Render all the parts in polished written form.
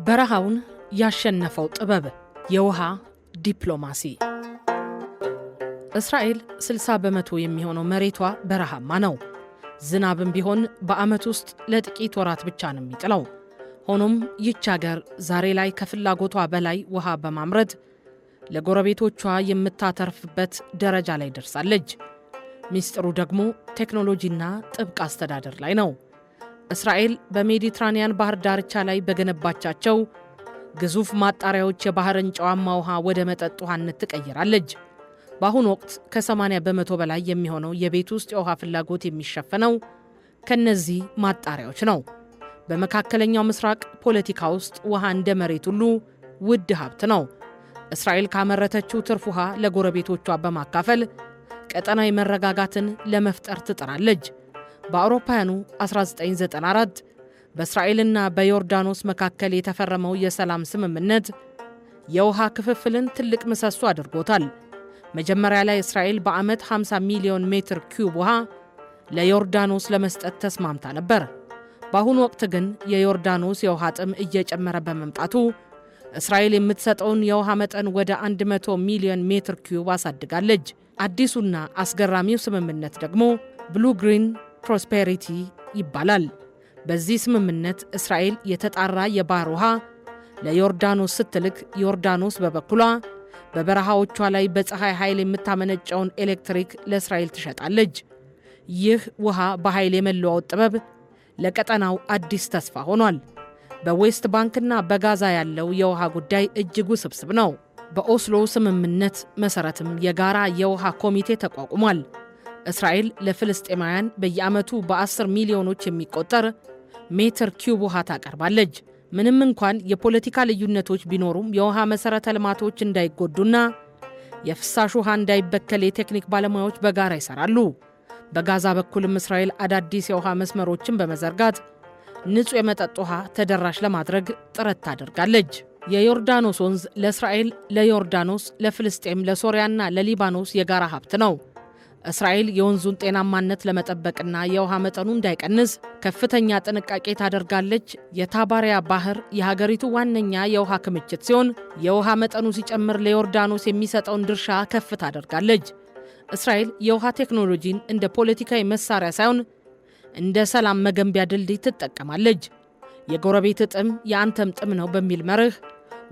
በረሃውን ያሸነፈው ጥበብ የውሃ ዲፕሎማሲ። እስራኤል 60% የሚሆነው መሬቷ በረሃማ ነው። ዝናብም ቢሆን በአመት ውስጥ ለጥቂት ወራት ብቻ ነው የሚጥለው። ሆኖም ይህች ሀገር ዛሬ ላይ ከፍላጎቷ በላይ ውሃ በማምረት ለጎረቤቶቿ የምታተርፍበት ደረጃ ላይ ደርሳለች። ሚስጥሩ ደግሞ ቴክኖሎጂና ጥብቅ አስተዳደር ላይ ነው። እስራኤል በሜዲትራኒያን ባህር ዳርቻ ላይ በገነባቻቸው ግዙፍ ማጣሪያዎች የባህርን ጨዋማ ውሃ ወደ መጠጥ ውሃነት ትቀይራለች። በአሁኑ ወቅት ከ80% በላይ የሚሆነው የቤት ውስጥ የውሃ ፍላጎት የሚሸፈነው ከነዚህ ማጣሪያዎች ነው። በመካከለኛው ምስራቅ ፖለቲካ ውስጥ ውሃ እንደ መሬት ሁሉ ውድ ሀብት ነው። እስራኤል ካመረተችው ትርፍ ውሃ ለጎረቤቶቿ በማካፈል ቀጠናዊ መረጋጋትን ለመፍጠር ትጥራለች። በአውሮፓውያኑ 1994 በእስራኤልና በዮርዳኖስ መካከል የተፈረመው የሰላም ስምምነት የውሃ ክፍፍልን ትልቅ ምሰሶ አድርጎታል። መጀመሪያ ላይ እስራኤል በዓመት 50 ሚሊዮን ሜትር ኪዩብ ውሃ ለዮርዳኖስ ለመስጠት ተስማምታ ነበር። በአሁኑ ወቅት ግን የዮርዳኖስ የውሃ ጥም እየጨመረ በመምጣቱ እስራኤል የምትሰጠውን የውሃ መጠን ወደ 100 ሚሊዮን ሜትር ኪዩብ አሳድጋለች። አዲሱና አስገራሚው ስምምነት ደግሞ ብሉ ግሪን ፕሮስፔሪቲ ይባላል። በዚህ ስምምነት እስራኤል የተጣራ የባህር ውሃ ለዮርዳኖስ ስትልክ፣ ዮርዳኖስ በበኩሏ በበረሃዎቿ ላይ በፀሐይ ኃይል የምታመነጨውን ኤሌክትሪክ ለእስራኤል ትሸጣለች። ይህ ውሃ በኃይል የመለዋወጥ ጥበብ ለቀጠናው አዲስ ተስፋ ሆኗል። በዌስት ባንክና በጋዛ ያለው የውሃ ጉዳይ እጅግ ውስብስብ ነው። በኦስሎ ስምምነት መሰረትም የጋራ የውሃ ኮሚቴ ተቋቁሟል። እስራኤል ለፍልስጤማውያን በየዓመቱ በ10 ሚሊዮኖች የሚቆጠር ሜትር ኪዩብ ውሃ ታቀርባለች። ምንም እንኳን የፖለቲካ ልዩነቶች ቢኖሩም የውሃ መሰረተ ልማቶች እንዳይጎዱና የፍሳሽ ውሃ እንዳይበከል የቴክኒክ ባለሙያዎች በጋራ ይሰራሉ። በጋዛ በኩልም እስራኤል አዳዲስ የውሃ መስመሮችን በመዘርጋት ንጹህ የመጠጥ ውሃ ተደራሽ ለማድረግ ጥረት ታደርጋለች። የዮርዳኖስ ወንዝ ለእስራኤል፣ ለዮርዳኖስ፣ ለፍልስጤም፣ ለሶሪያና ለሊባኖስ የጋራ ሀብት ነው። እስራኤል የወንዙን ጤናማነት ለመጠበቅና የውሃ መጠኑ እንዳይቀንስ ከፍተኛ ጥንቃቄ ታደርጋለች። የታባሪያ ባህር የሀገሪቱ ዋነኛ የውሃ ክምችት ሲሆን የውሃ መጠኑ ሲጨምር ለዮርዳኖስ የሚሰጠውን ድርሻ ከፍ ታደርጋለች። እስራኤል የውሃ ቴክኖሎጂን እንደ ፖለቲካዊ መሳሪያ ሳይሆን እንደ ሰላም መገንቢያ ድልድይ ትጠቀማለች። የጎረቤት ጥም የአንተም ጥም ነው በሚል መርህ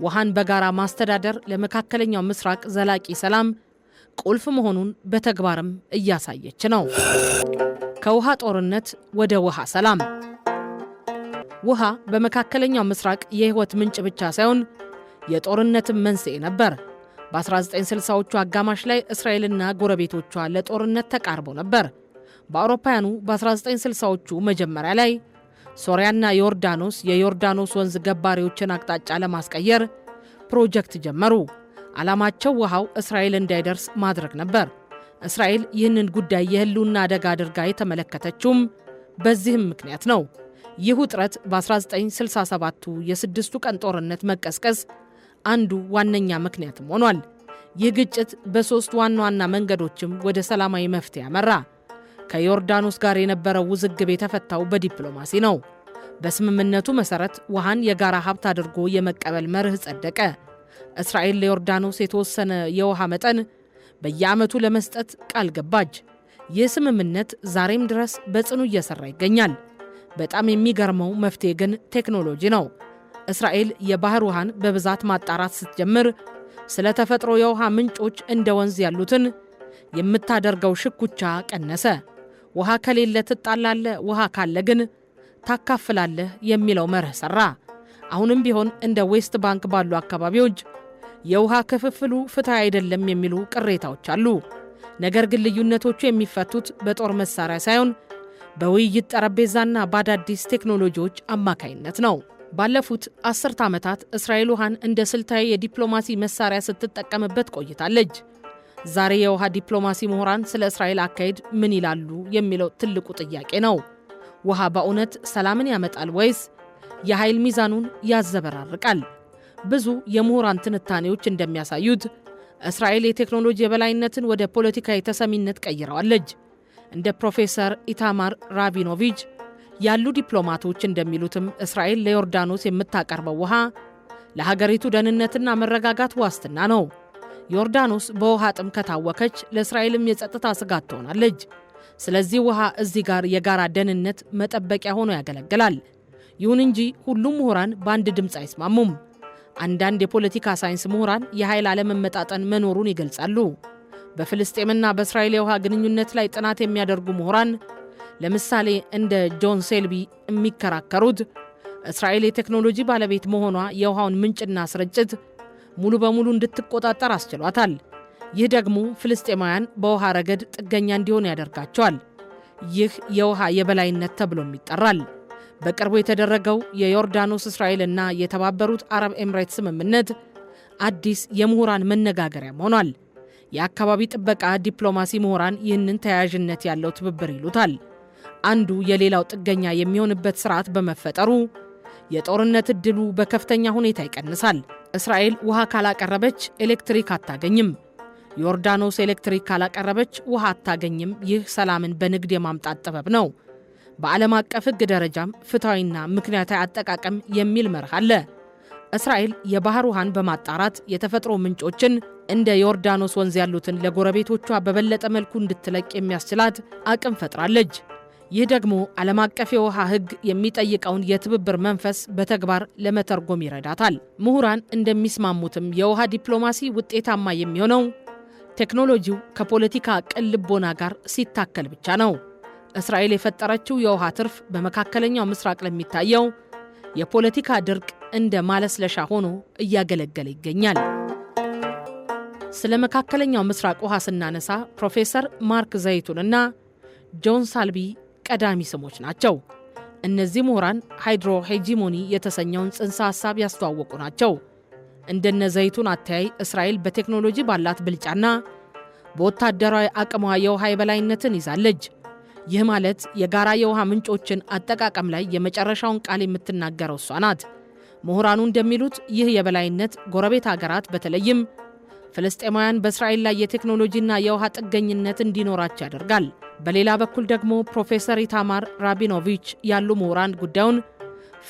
ውሃን በጋራ ማስተዳደር ለመካከለኛው ምስራቅ ዘላቂ ሰላም ቁልፍ መሆኑን በተግባርም እያሳየች ነው። ከውሃ ጦርነት ወደ ውሃ ሰላም። ውሃ በመካከለኛው ምስራቅ የህይወት ምንጭ ብቻ ሳይሆን የጦርነትም መንስኤ ነበር። በ1960ዎቹ አጋማሽ ላይ እስራኤልና ጎረቤቶቿ ለጦርነት ተቃርበው ነበር። በአውሮፓውያኑ በ1960ዎቹ መጀመሪያ ላይ ሶሪያና ዮርዳኖስ የዮርዳኖስ ወንዝ ገባሪዎችን አቅጣጫ ለማስቀየር ፕሮጀክት ጀመሩ። ዓላማቸው ውሃው እስራኤል እንዳይደርስ ማድረግ ነበር። እስራኤል ይህንን ጉዳይ የህልውና አደጋ አድርጋ የተመለከተችውም በዚህም ምክንያት ነው። ይህ ውጥረት በ1967ቱ የስድስቱ ቀን ጦርነት መቀስቀስ አንዱ ዋነኛ ምክንያትም ሆኗል። ይህ ግጭት በሶስት ዋና ዋና መንገዶችም ወደ ሰላማዊ መፍትሄ ያመራ። ከዮርዳኖስ ጋር የነበረው ውዝግብ የተፈታው በዲፕሎማሲ ነው። በስምምነቱ መሰረት ውሃን የጋራ ሀብት አድርጎ የመቀበል መርህ ጸደቀ። እስራኤል ለዮርዳኖስ የተወሰነ የውሃ መጠን በየዓመቱ ለመስጠት ቃል ገባች። ይህ ስምምነት ዛሬም ድረስ በጽኑ እየሰራ ይገኛል። በጣም የሚገርመው መፍትሄ ግን ቴክኖሎጂ ነው። እስራኤል የባህር ውሃን በብዛት ማጣራት ስትጀምር ስለ ተፈጥሮ የውሃ ምንጮች እንደ ወንዝ ያሉትን የምታደርገው ሽኩቻ ቀነሰ። ውሃ ከሌለ ትጣላለህ፣ ውሃ ካለ ግን ታካፍላለህ የሚለው መርህ ሰራ። አሁንም ቢሆን እንደ ዌስት ባንክ ባሉ አካባቢዎች የውሃ ክፍፍሉ ፍትሃዊ አይደለም የሚሉ ቅሬታዎች አሉ። ነገር ግን ልዩነቶቹ የሚፈቱት በጦር መሳሪያ ሳይሆን በውይይት ጠረጴዛና በአዳዲስ ቴክኖሎጂዎች አማካይነት ነው። ባለፉት 10 ዓመታት እስራኤል ውሃን እንደ ስልታዊ የዲፕሎማሲ መሳሪያ ስትጠቀምበት ቆይታለች። ዛሬ የውሃ ዲፕሎማሲ ምሁራን ስለ እስራኤል አካሄድ ምን ይላሉ የሚለው ትልቁ ጥያቄ ነው። ውሃ በእውነት ሰላምን ያመጣል ወይስ የኃይል ሚዛኑን ያዘበራርቃል? ብዙ የምሁራን ትንታኔዎች እንደሚያሳዩት እስራኤል የቴክኖሎጂ የበላይነትን ወደ ፖለቲካዊ ተሰሚነት ቀይረዋለች። እንደ ፕሮፌሰር ኢታማር ራቢኖቪች ያሉ ዲፕሎማቶች እንደሚሉትም እስራኤል ለዮርዳኖስ የምታቀርበው ውሃ ለሀገሪቱ ደህንነትና መረጋጋት ዋስትና ነው። ዮርዳኖስ በውሃ ጥም ከታወከች ለእስራኤልም የጸጥታ ስጋት ትሆናለች። ስለዚህ ውሃ እዚህ ጋር የጋራ ደህንነት መጠበቂያ ሆኖ ያገለግላል። ይሁን እንጂ ሁሉም ምሁራን በአንድ ድምፅ አይስማሙም። አንዳንድ የፖለቲካ ሳይንስ ምሁራን የኃይል አለመመጣጠን መኖሩን ይገልጻሉ። በፍልስጤምና በእስራኤል የውሃ ግንኙነት ላይ ጥናት የሚያደርጉ ምሁራን ለምሳሌ እንደ ጆን ሴልቢ የሚከራከሩት እስራኤል የቴክኖሎጂ ባለቤት መሆኗ የውሃውን ምንጭና ስርጭት ሙሉ በሙሉ እንድትቆጣጠር አስችሏታል። ይህ ደግሞ ፍልስጤማውያን በውሃ ረገድ ጥገኛ እንዲሆኑ ያደርጋቸዋል። ይህ የውሃ የበላይነት ተብሎም ይጠራል። በቅርቡ የተደረገው የዮርዳኖስ እስራኤልና የተባበሩት አረብ ኤምሬት ስምምነት አዲስ የምሁራን መነጋገሪያም ሆኗል። የአካባቢ ጥበቃ ዲፕሎማሲ ምሁራን ይህንን ተያያዥነት ያለው ትብብር ይሉታል። አንዱ የሌላው ጥገኛ የሚሆንበት ስርዓት በመፈጠሩ የጦርነት ዕድሉ በከፍተኛ ሁኔታ ይቀንሳል። እስራኤል ውሃ ካላቀረበች ኤሌክትሪክ አታገኝም። ዮርዳኖስ ኤሌክትሪክ ካላቀረበች ውሃ አታገኝም። ይህ ሰላምን በንግድ የማምጣት ጥበብ ነው። በዓለም አቀፍ ሕግ ደረጃም ፍትሐዊና ምክንያታዊ አጠቃቀም የሚል መርህ አለ። እስራኤል የባህር ውሃን በማጣራት የተፈጥሮ ምንጮችን እንደ ዮርዳኖስ ወንዝ ያሉትን ለጎረቤቶቿ በበለጠ መልኩ እንድትለቅ የሚያስችላት አቅም ፈጥራለች። ይህ ደግሞ ዓለም አቀፍ የውሃ ሕግ የሚጠይቀውን የትብብር መንፈስ በተግባር ለመተርጎም ይረዳታል። ምሁራን እንደሚስማሙትም የውሃ ዲፕሎማሲ ውጤታማ የሚሆነው ቴክኖሎጂው ከፖለቲካ ቅን ልቦና ጋር ሲታከል ብቻ ነው። እስራኤል የፈጠረችው የውሃ ትርፍ በመካከለኛው ምስራቅ ለሚታየው የፖለቲካ ድርቅ እንደ ማለስለሻ ሆኖ እያገለገለ ይገኛል። ስለ መካከለኛው ምስራቅ ውሃ ስናነሳ ፕሮፌሰር ማርክ ዘይቱንና ጆን ሳልቢ ቀዳሚ ስሞች ናቸው። እነዚህ ምሁራን ሃይድሮ ሄጂሞኒ የተሰኘውን ጽንሰ ሐሳብ ያስተዋወቁ ናቸው። እንደነ ዘይቱን አተያይ እስራኤል በቴክኖሎጂ ባላት ብልጫና በወታደራዊ አቅሟ የውሃ የበላይነትን ይዛለች። ይህ ማለት የጋራ የውሃ ምንጮችን አጠቃቀም ላይ የመጨረሻውን ቃል የምትናገረው እሷ ናት። ምሁራኑ እንደሚሉት ይህ የበላይነት ጎረቤት ሀገራት በተለይም ፍልስጤማውያን በእስራኤል ላይ የቴክኖሎጂና የውሃ ጥገኝነት እንዲኖራቸው ያደርጋል። በሌላ በኩል ደግሞ ፕሮፌሰር ኢታማር ራቢኖቪች ያሉ ምሁራን ጉዳዩን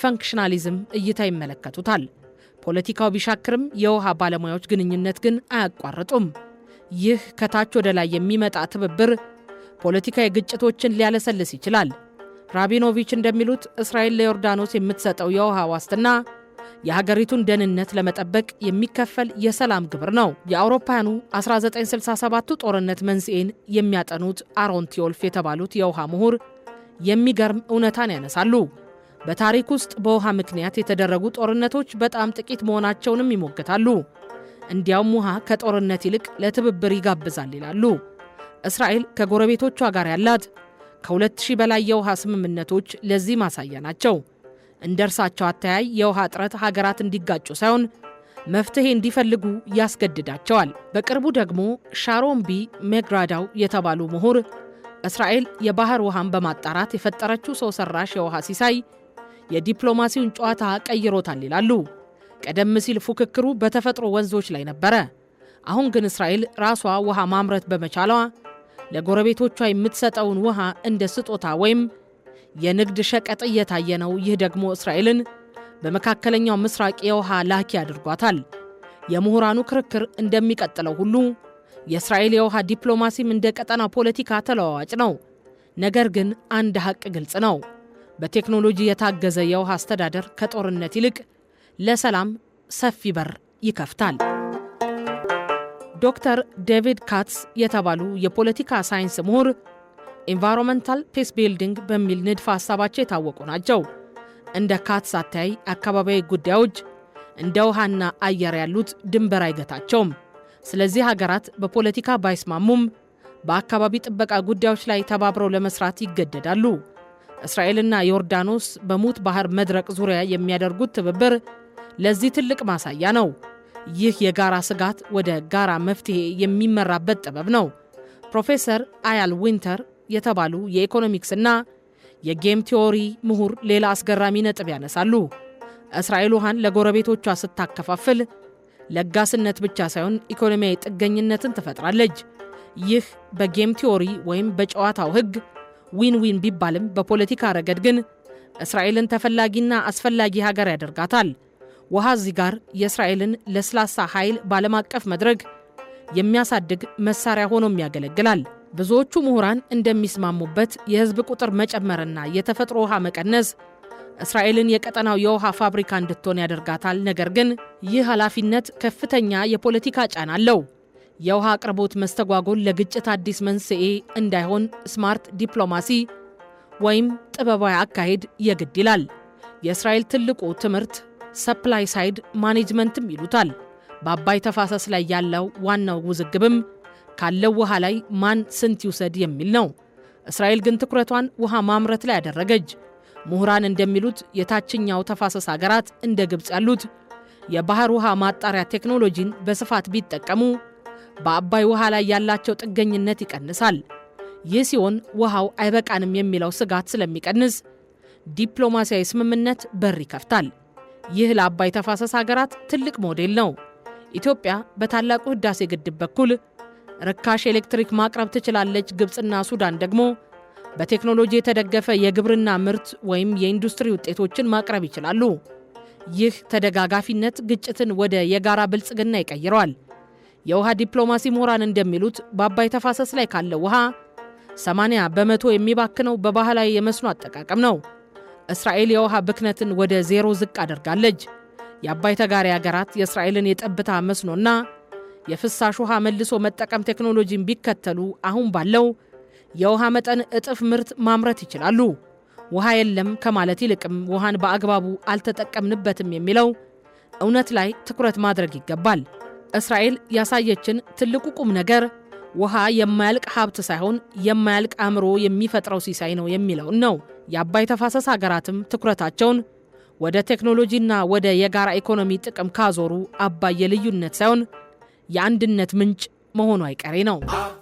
ፈንክሽናሊዝም እይታ ይመለከቱታል። ፖለቲካው ቢሻክርም የውሃ ባለሙያዎች ግንኙነት ግን አያቋርጡም። ይህ ከታች ወደ ላይ የሚመጣ ትብብር ፖለቲካዊ ግጭቶችን ሊያለሰልስ ይችላል። ራቢኖቪች እንደሚሉት እስራኤል ለዮርዳኖስ የምትሰጠው የውሃ ዋስትና የሀገሪቱን ደህንነት ለመጠበቅ የሚከፈል የሰላም ግብር ነው። የአውሮፓውያኑ 1967ቱ ጦርነት መንስኤን የሚያጠኑት አሮን ቲዮልፍ የተባሉት የውሃ ምሁር የሚገርም እውነታን ያነሳሉ። በታሪክ ውስጥ በውሃ ምክንያት የተደረጉ ጦርነቶች በጣም ጥቂት መሆናቸውንም ይሞግታሉ። እንዲያውም ውሃ ከጦርነት ይልቅ ለትብብር ይጋብዛል ይላሉ። እስራኤል ከጎረቤቶቿ ጋር ያላት ከ2000 በላይ የውሃ ስምምነቶች ለዚህ ማሳያ ናቸው። እንደ እርሳቸው አተያይ የውሃ እጥረት ሀገራት እንዲጋጩ ሳይሆን መፍትሄ እንዲፈልጉ ያስገድዳቸዋል። በቅርቡ ደግሞ ሻሮን ቢ ሜግራዳው የተባሉ ምሁር እስራኤል የባህር ውሃን በማጣራት የፈጠረችው ሰው ሰራሽ የውሃ ሲሳይ የዲፕሎማሲውን ጨዋታ ቀይሮታል ይላሉ። ቀደም ሲል ፉክክሩ በተፈጥሮ ወንዞች ላይ ነበረ። አሁን ግን እስራኤል ራሷ ውሃ ማምረት በመቻሏ ለጎረቤቶቿ የምትሰጠውን ውሃ እንደ ስጦታ ወይም የንግድ ሸቀጥ እየታየ ነው። ይህ ደግሞ እስራኤልን በመካከለኛው ምስራቅ የውሃ ላኪ አድርጓታል። የምሁራኑ ክርክር እንደሚቀጥለው ሁሉ የእስራኤል የውሃ ዲፕሎማሲም እንደ ቀጠና ፖለቲካ ተለዋዋጭ ነው። ነገር ግን አንድ ሀቅ ግልጽ ነው። በቴክኖሎጂ የታገዘ የውሃ አስተዳደር ከጦርነት ይልቅ ለሰላም ሰፊ በር ይከፍታል። ዶክተር ዴቪድ ካትስ የተባሉ የፖለቲካ ሳይንስ ምሁር ኢንቫይሮንመንታል ፒስ ቢልዲንግ በሚል ንድፈ ሐሳባቸው የታወቁ ናቸው። እንደ ካትስ አተያይ አካባቢያዊ ጉዳዮች እንደ ውሃና አየር ያሉት ድንበር አይገታቸውም። ስለዚህ ሀገራት በፖለቲካ ባይስማሙም በአካባቢ ጥበቃ ጉዳዮች ላይ ተባብረው ለመስራት ይገደዳሉ። እስራኤልና ዮርዳኖስ በሙት ባህር መድረቅ ዙሪያ የሚያደርጉት ትብብር ለዚህ ትልቅ ማሳያ ነው። ይህ የጋራ ስጋት ወደ ጋራ መፍትሄ የሚመራበት ጥበብ ነው። ፕሮፌሰር አያል ዊንተር የተባሉ የኢኮኖሚክስና የጌም ቲዎሪ ምሁር ሌላ አስገራሚ ነጥብ ያነሳሉ። እስራኤል ውሃን ለጎረቤቶቿ ስታከፋፍል ለጋስነት ብቻ ሳይሆን ኢኮኖሚያዊ ጥገኝነትን ትፈጥራለች። ይህ በጌም ቲዎሪ ወይም በጨዋታው ሕግ ዊን ዊን ቢባልም በፖለቲካ ረገድ ግን እስራኤልን ተፈላጊና አስፈላጊ ሀገር ያደርጋታል። ውሃ እዚህ ጋር የእስራኤልን ለስላሳ ኃይል ባለም አቀፍ መድረክ የሚያሳድግ መሳሪያ ሆኖም ያገለግላል። ብዙዎቹ ምሁራን እንደሚስማሙበት የህዝብ ቁጥር መጨመርና የተፈጥሮ ውሃ መቀነስ እስራኤልን የቀጠናው የውሃ ፋብሪካ እንድትሆን ያደርጋታል። ነገር ግን ይህ ኃላፊነት ከፍተኛ የፖለቲካ ጫና አለው። የውሃ አቅርቦት መስተጓጎል ለግጭት አዲስ መንስኤ እንዳይሆን ስማርት ዲፕሎማሲ ወይም ጥበባዊ አካሄድ የግድ ይላል። የእስራኤል ትልቁ ትምህርት ሰፕላይ ሳይድ ማኔጅመንትም ይሉታል። በአባይ ተፋሰስ ላይ ያለው ዋናው ውዝግብም ካለው ውሃ ላይ ማን ስንት ይውሰድ የሚል ነው። እስራኤል ግን ትኩረቷን ውሃ ማምረት ላይ ያደረገች። ምሁራን እንደሚሉት የታችኛው ተፋሰስ ሀገራት እንደ ግብጽ ያሉት የባህር ውሃ ማጣሪያ ቴክኖሎጂን በስፋት ቢጠቀሙ በአባይ ውሃ ላይ ያላቸው ጥገኝነት ይቀንሳል። ይህ ሲሆን ውሃው አይበቃንም የሚለው ስጋት ስለሚቀንስ ዲፕሎማሲያዊ ስምምነት በር ይከፍታል። ይህ ለአባይ ተፋሰስ ሀገራት ትልቅ ሞዴል ነው። ኢትዮጵያ በታላቁ ህዳሴ ግድብ በኩል ርካሽ ኤሌክትሪክ ማቅረብ ትችላለች። ግብጽና ሱዳን ደግሞ በቴክኖሎጂ የተደገፈ የግብርና ምርት ወይም የኢንዱስትሪ ውጤቶችን ማቅረብ ይችላሉ። ይህ ተደጋጋፊነት ግጭትን ወደ የጋራ ብልጽግና ይቀይረዋል። የውሃ ዲፕሎማሲ ምሁራን እንደሚሉት በአባይ ተፋሰስ ላይ ካለው ውሃ 80% የሚባክነው በባህላዊ የመስኖ አጠቃቀም ነው። እስራኤል የውሃ ብክነትን ወደ ዜሮ ዝቅ አድርጋለች። የአባይ ተጋሪ ሀገራት የእስራኤልን የጠብታ መስኖና የፍሳሽ ውሃ መልሶ መጠቀም ቴክኖሎጂን ቢከተሉ አሁን ባለው የውሃ መጠን እጥፍ ምርት ማምረት ይችላሉ። ውሃ የለም ከማለት ይልቅም ውሃን በአግባቡ አልተጠቀምንበትም የሚለው እውነት ላይ ትኩረት ማድረግ ይገባል። እስራኤል ያሳየችን ትልቁ ቁም ነገር ውሃ የማያልቅ ሀብት ሳይሆን የማያልቅ አእምሮ የሚፈጥረው ሲሳይ ነው የሚለው ነው። የአባይ ተፋሰስ ሀገራትም ትኩረታቸውን ወደ ቴክኖሎጂና ወደ የጋራ ኢኮኖሚ ጥቅም ካዞሩ አባይ የልዩነት ሳይሆን የአንድነት ምንጭ መሆኑ አይቀሬ ነው።